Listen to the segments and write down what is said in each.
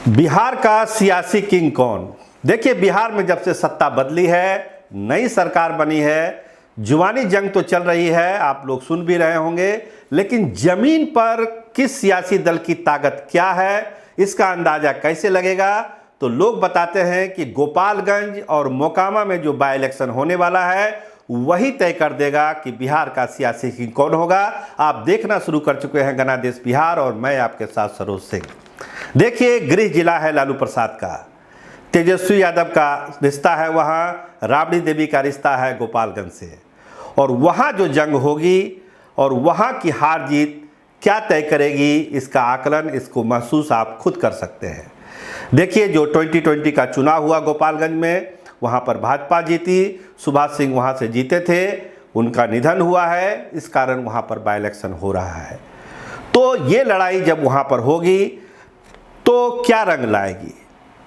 बिहार का सियासी किंग कौन? देखिए, बिहार में जब से सत्ता बदली है, नई सरकार बनी है, जुबानी जंग तो चल रही है, आप लोग सुन भी रहे होंगे, लेकिन जमीन पर किस सियासी दल की ताकत क्या है, इसका अंदाजा कैसे लगेगा? तो लोग बताते हैं कि गोपालगंज और मोकामा में जो बाय इलेक्शन होने वाला है वही तय कर देगा कि बिहार का सियासी किंग कौन होगा। आप देखना शुरू कर चुके हैं गणादेश बिहार और मैं आपके साथ सरोज सिंह। देखिए, गृह जिला है लालू प्रसाद का, तेजस्वी यादव का रिश्ता है वहाँ, राबड़ी देवी का रिश्ता है गोपालगंज से, और वहाँ जो जंग होगी और वहाँ की हार जीत क्या तय करेगी, इसका आकलन, इसको महसूस आप खुद कर सकते हैं। देखिए, जो 2020 का चुनाव हुआ गोपालगंज में, वहाँ पर भाजपा जीती, सुभाष सिंह वहाँ से जीते थे, उनका निधन हुआ है, इस कारण वहाँ पर बाय इलेक्शन हो रहा है। तो ये लड़ाई जब वहाँ पर होगी तो क्या रंग लाएगी?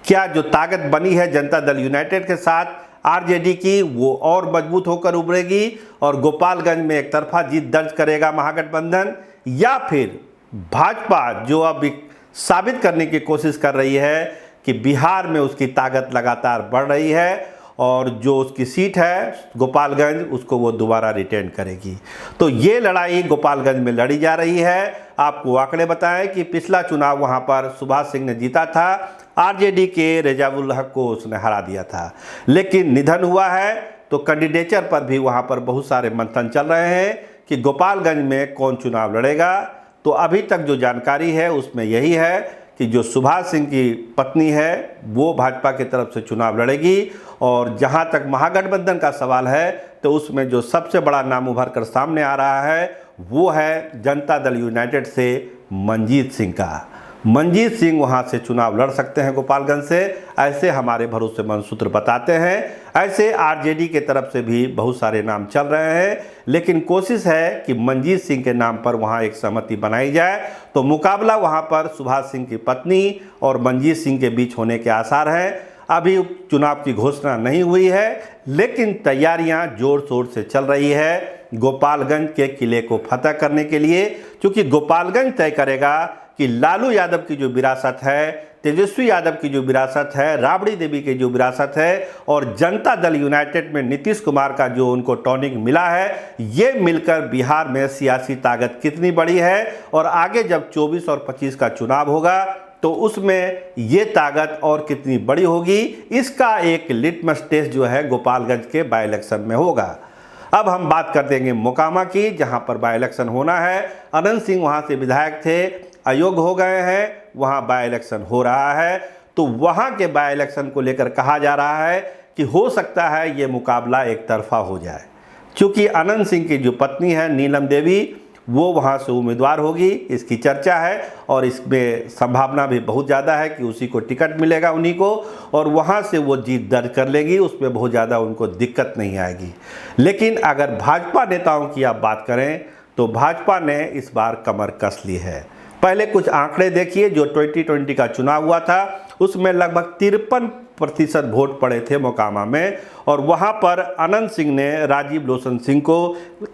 क्या जो ताकत बनी है जनता दल यूनाइटेड के साथ आरजेडी की, वो और मजबूत होकर उभरेगी और गोपालगंज में एक तरफा जीत दर्ज करेगा महागठबंधन, या फिर भाजपा जो अब साबित करने की कोशिश कर रही है कि बिहार में उसकी ताकत लगातार बढ़ रही है और जो उसकी सीट है गोपालगंज, उसको वो दोबारा रिटेन करेगी। तो ये लड़ाई गोपालगंज में लड़ी जा रही है। आपको आंकड़े बताएं कि पिछला चुनाव वहां पर सुभाष सिंह ने जीता था, आरजेडी के रेजाउल हक को उसने हरा दिया था, लेकिन निधन हुआ है। तो कैंडिडेचर पर भी वहां पर बहुत सारे मंथन चल रहे हैं कि गोपालगंज में कौन चुनाव लड़ेगा। तो अभी तक जो जानकारी है उसमें यही है कि जो सुभाष सिंह की पत्नी है वो भाजपा की तरफ से चुनाव लड़ेगी, और जहां तक महागठबंधन का सवाल है तो उसमें जो सबसे बड़ा नाम उभर कर सामने आ रहा है वो है जनता दल यूनाइटेड से मंजीत सिंह का। मंजीत सिंह वहां से चुनाव लड़ सकते हैं गोपालगंज से, ऐसे हमारे भरोसेमंद सूत्र बताते हैं। ऐसे आरजेडी के तरफ से भी बहुत सारे नाम चल रहे हैं, लेकिन कोशिश है कि मंजीत सिंह के नाम पर वहां एक सहमति बनाई जाए। तो मुकाबला वहां पर सुभाष सिंह की पत्नी और मंजीत सिंह के बीच होने के आसार हैं। अभी चुनाव की घोषणा नहीं हुई है, लेकिन तैयारियां जोर शोर से चल रही है गोपालगंज के किले को फतह करने के लिए, क्योंकि गोपालगंज तय करेगा कि लालू यादव की जो विरासत है, तेजस्वी यादव की जो विरासत है, राबड़ी देवी की जो विरासत है, और जनता दल यूनाइटेड में नीतीश कुमार का जो उनको टॉनिक मिला है, ये मिलकर बिहार में सियासी ताकत कितनी बड़ी है, और आगे जब 24 और 25 का चुनाव होगा तो उसमें ये ताकत और कितनी बड़ी होगी, इसका एक लिटमस टेस्ट जो है गोपालगंज के बाय इलेक्शन में होगा। अब हम बात कर देंगे मोकामा की, जहां पर बाय इलेक्शन होना है। अनंत सिंह वहां से विधायक थे, अयोग्य हो गए हैं, वहां बाय इलेक्शन हो रहा है। तो वहां के बाय इलेक्शन को लेकर कहा जा रहा है कि हो सकता है ये मुकाबला एक तरफा हो जाए, क्योंकि अनंत सिंह की जो पत्नी है नीलम देवी, वो वहाँ से उम्मीदवार होगी, इसकी चर्चा है, और इसमें संभावना भी बहुत ज़्यादा है कि उसी को टिकट मिलेगा उन्हीं को, और वहाँ से वो जीत दर्ज कर लेगी, उसमें बहुत ज़्यादा उनको दिक्कत नहीं आएगी। लेकिन अगर भाजपा नेताओं की आप बात करें तो भाजपा ने इस बार कमर कस ली है। पहले कुछ आंकड़े देखिए, जो 2020 का चुनाव हुआ था उसमें लगभग 53% वोट पड़े थे मोकामा में, और वहां पर अनंत सिंह ने राजीव लोचन सिंह को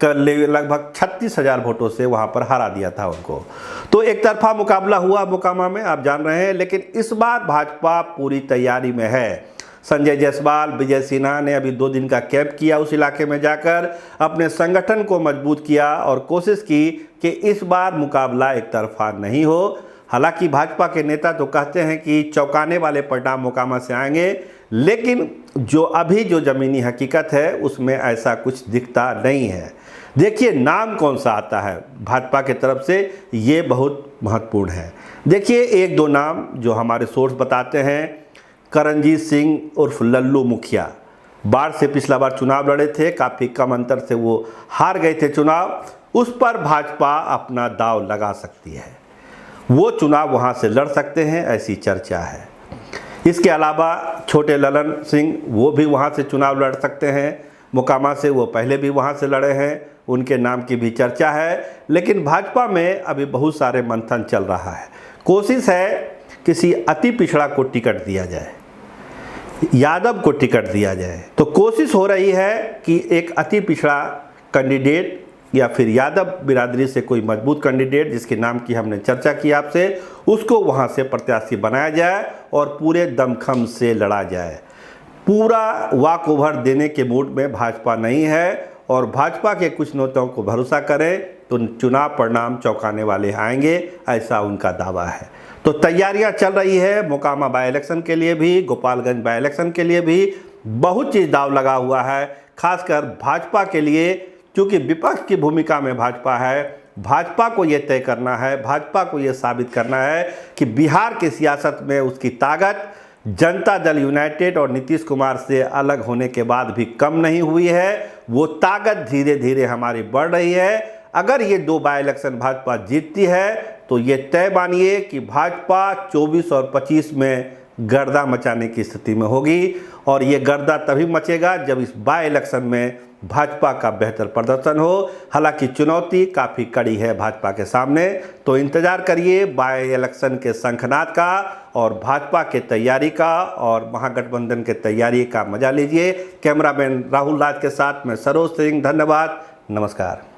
लगभग 36,000 वोटों से वहां पर हरा दिया था उनको। तो एक तरफा मुकाबला हुआ मोकामा में, आप जान रहे हैं। लेकिन इस बार भाजपा पूरी तैयारी में है। संजय जायसवाल, विजय सिन्हा ने अभी 2 दिन का कैंप किया उस इलाके में जाकर, अपने संगठन को मजबूत किया और कोशिश की कि इस बार मुकाबला एक तरफा नहीं हो। हालांकि भाजपा के नेता तो कहते हैं कि चौंकाने वाले परिणाम मोकामा से आएंगे, लेकिन जो अभी जो ज़मीनी हकीकत है उसमें ऐसा कुछ दिखता नहीं है। देखिए, नाम कौन सा आता है भाजपा के तरफ से, ये बहुत महत्वपूर्ण है। देखिए, 1-2 नाम जो हमारे सोर्स बताते हैं। करणजीत सिंह उर्फ लल्लू मुखिया, बाढ़ से पिछला बार चुनाव लड़े थे, काफ़ी कम अंतर से वो हार गए थे चुनाव, उस पर भाजपा अपना दांव लगा सकती है, वो चुनाव वहाँ से लड़ सकते हैं, ऐसी चर्चा है। इसके अलावा छोटे ललन सिंह, वो भी वहाँ से चुनाव लड़ सकते हैं मोकामा से, वो पहले भी वहाँ से लड़े हैं, उनके नाम की भी चर्चा है। लेकिन भाजपा में अभी बहुत सारे मंथन चल रहा है। कोशिश है किसी अति पिछड़ा को टिकट दिया जाए, यादव को टिकट दिया जाए। तो कोशिश हो रही है कि एक अति पिछड़ा कैंडिडेट या फिर यादव बिरादरी से कोई मजबूत कैंडिडेट जिसके नाम की हमने चर्चा की आपसे, उसको वहाँ से प्रत्याशी बनाया जाए और पूरे दमखम से लड़ा जाए। पूरा वॉक ओवर देने के मूड में भाजपा नहीं है और भाजपा के कुछ नेताओं को भरोसा करें तो चुनाव परिणाम चौंकाने वाले आएंगे, ऐसा उनका दावा है। तो तैयारियां चल रही है मोकामा बाई इलेक्शन के लिए भी, गोपालगंज बाई इलेक्शन के लिए भी बहुत चीज़ दाव लगा हुआ है। खासकर भाजपा के लिए, क्योंकि विपक्ष की भूमिका में भाजपा है। भाजपा को ये तय करना है, भाजपा को ये साबित करना है कि बिहार की सियासत में उसकी ताकत जनता दल यूनाइटेड और नीतीश कुमार से अलग होने के बाद भी कम नहीं हुई है। वो ताकत धीरे धीरे हमारी बढ़ रही है। अगर ये 2 बाई इलेक्शन भाजपा जीतती है तो ये तय मानिए कि भाजपा 24 और 25 में गर्दा मचाने की स्थिति में होगी। और ये गर्दा तभी मचेगा जब इस बाई इलेक्शन में भाजपा का बेहतर प्रदर्शन हो। हालांकि चुनौती काफ़ी कड़ी है भाजपा के सामने, तो इंतज़ार करिए बाई इलेक्शन के शंखनाद का और भाजपा के तैयारी का और महागठबंधन के तैयारी का मजा लीजिए। कैमरामैन राहुल राज के साथ मैं सरोज सिंह, धन्यवाद, नमस्कार।